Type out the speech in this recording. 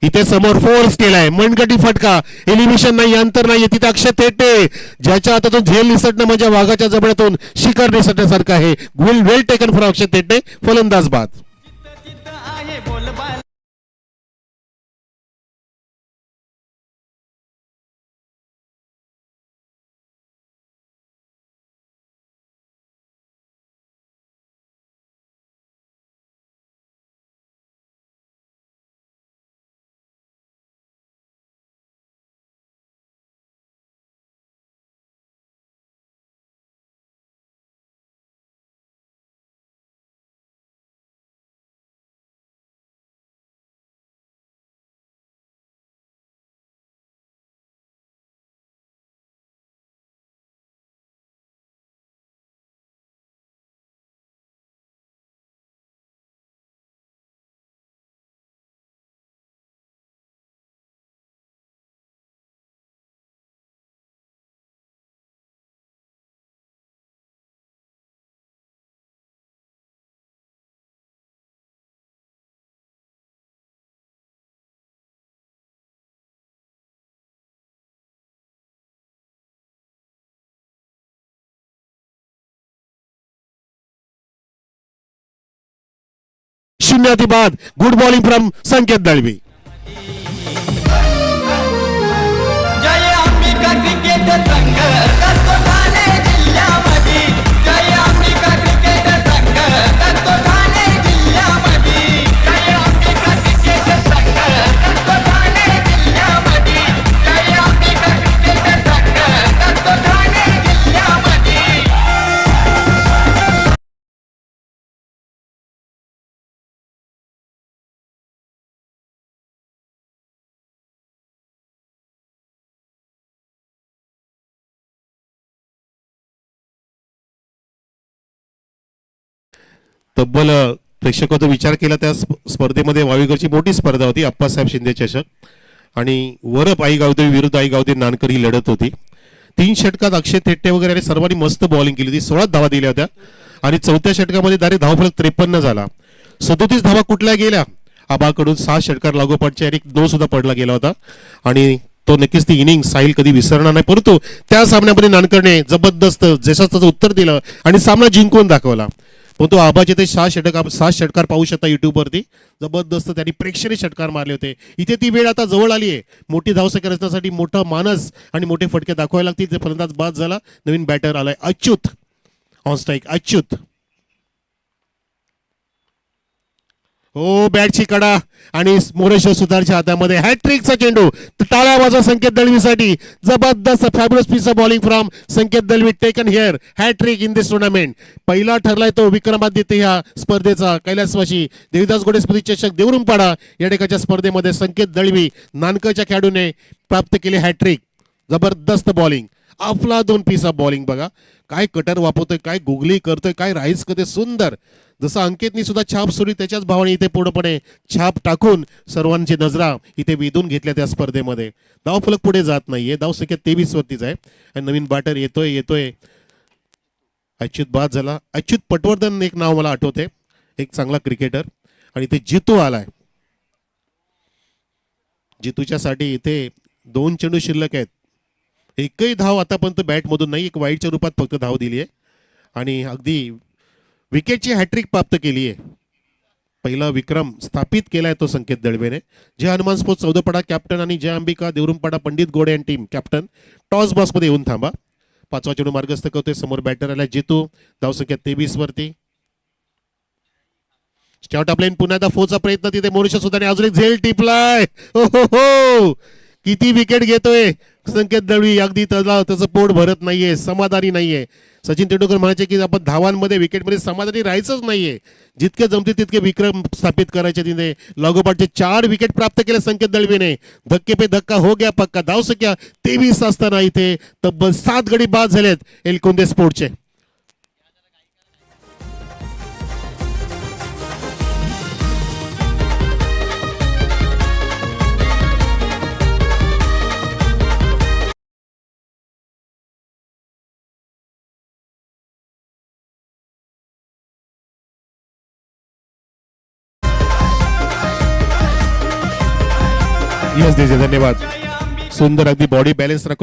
इथे समोर फोर्स केलाय, मनगटी फटका, एलिमिनेशन नाही, अंतर नाही. तिथे अक्षय थेटे ज्याच्या हातातून झेल निसटणं म्हणजे वाघाच्या जबड्यातून शिकार निसटण्यासारखं आहे. वेल टेकन फॉर अक्षय थेटे, फलंदाज बाद. शून्याती बाद. Good bowling from Sanket Dalvi. Jai Ambika cricket Sangh करतो ठाणे जिल्ह्यामध्ये. जय अंबिका क्रिकेट संघ करतो ठाणे जिल्ह्यामध्ये. जय अंबिका क्रिकेट संघ करतो ठाणे जिल्ह्यामध्ये. जय अंबिका क्रिकेट संघ करतो ठाणे जिल्ह्यामध्ये. तब्बल प्रेक्षकाचा विचार केला त्या स्पर्धेमध्ये वावीगडची मोठी स्पर्धा होती, अप्पासाहेब शिंदे चषक. आणि वरप आई गावदेवी विरुद्ध आई गावदेवी नानकर ही लढत होती. 3 षटकात अक्षय थेट्टे वगैरे सर्वांनी मस्त बॉलिंग केली होती. 16 धावा दिल्या होत्या आणि 4थ्या षटकामध्ये डायरेक्ट धावफलक 53 झाला. 37 धावा कुठल्या गेल्या आबाकडून. 6 षटकार लागोपाठच्या एक नो सुद्धा पडला गेला होता आणि तो नक्कीच ती इनिंग साहिल कधी विसरणार नाही. परंतु त्या सामन्यामध्ये नानकरने जबरदस्त जसं तसं उत्तर दिलं आणि सामना जिंकून दाखवला. पण तो आबाचे ते 6 षटकार पाहू शकता युट्यूबवरती. जबरदस्त त्यांनी प्रेक्षणीय षटकार मारले होते. इथे ती वेळ आता जवळ आली आहे. मोठी धावसंख्या रचण्यासाठी मोठा मानस आणि मोठे फटके दाखवायला लागतील. ते फलंदाज बाद झाला. नवीन बॅटर आलाय अच्युत ऑन स्ट्राईक. अच्युत हो, बॅटची कडा आणि मोरेश्वर सुतारच्या हातामध्ये हॅट्रिकचा चेंडू. टाळ्या वाजवा संकेत दळवीसाठी. जबरदस्त fabulous piece of bowling from Sanket Dalvi. Taken here hat-trick in this tournament. पहिला ठरलाय तो विक्रमादित्य ह्या स्पर्धेचा. कैलासवासी देवीदास घोडे स्मृती चषक देवरुमपाडा या ठिकाणच्या स्पर्धेमध्ये संकेत दळवी नानकच्या खेळाडूने प्राप्त केले हॅट्रिक. जबरदस्त बॉलिंग, अफलातून पीस ऑफ बॉलिंग. बघा काय कटर वापरतोय, काय गुगली करतोय, काय राईस करतोय. सुंदर जसं अंकितनी सुद्धा छाप सोडली त्याच्याच भावाने इथे पूर्णपणे छाप टाकून सर्वांची नजरा इथे वेधून घेतल्या त्या स्पर्धेमध्ये. धावफलक पुढे जात नाहीये. धावसंख्या 23 वरतीच आहे आणि नवीन बॅटर येतोय. अच्युत बाद झाला. अच्युत पटवर्धन एक नाव मला आठवते, एक चांगला क्रिकेटर. आणि इथे जितू आलाय. जितूच्यासाठी इथे 2 चेंडू शिल्लक आहेत. एकही धाव आतापर्यंत बॅटमधून नाही. एक वाईटच्या रूपात फक्त धाव दिली आहे आणि अगदी विकेटची हॅट्रिक प्राप्त केली आहे. पहिला विक्रम स्थापित केलाय तो संकेत दळवेने. जय हनुमान स्पोर्ट्स चौदपाडा कॅप्टन आणि जय अंबिका देवरुमपाडा पंडित गोडे आणि टीम कॅप्टन टॉस बॉक्समध्ये येऊन थांबा. 5वा चेंडू मार्गस्थ करतोय. समोर बॅटर आला जितू. धावसंख्या 23 वरती. स्टार्ट अपलाईन पुन्हा एकदा फोचा प्रयत्न. तिथे मोरेश्वर सुद्धा अजून एक झेल टिपलाय. हो, किती विकेट घेतोय संकेत दळवी. अगदी त्याचं पोट भरत नाहीये, समाधानी नाहीये. सचिन तेंडुलकर म्हणायचे की आपण धावांमध्ये विकेटमध्ये समाधानी राहायचंच नाहीये. जितके जमते तितके विक्रम स्थापित करायचे. तिने लागोपाठचे 4 विकेट प्राप्त केले संकेत दळवीने. धक्के पे धक्का हो गया पक्का. धावसंख्या 23 असताना इथे तब्बल 7 गडी बाद झालेत एलकुंदे स्पोर्टचे. यस देजे धन्यवाद. सुंदर अगदी बॉडी बॅलन्स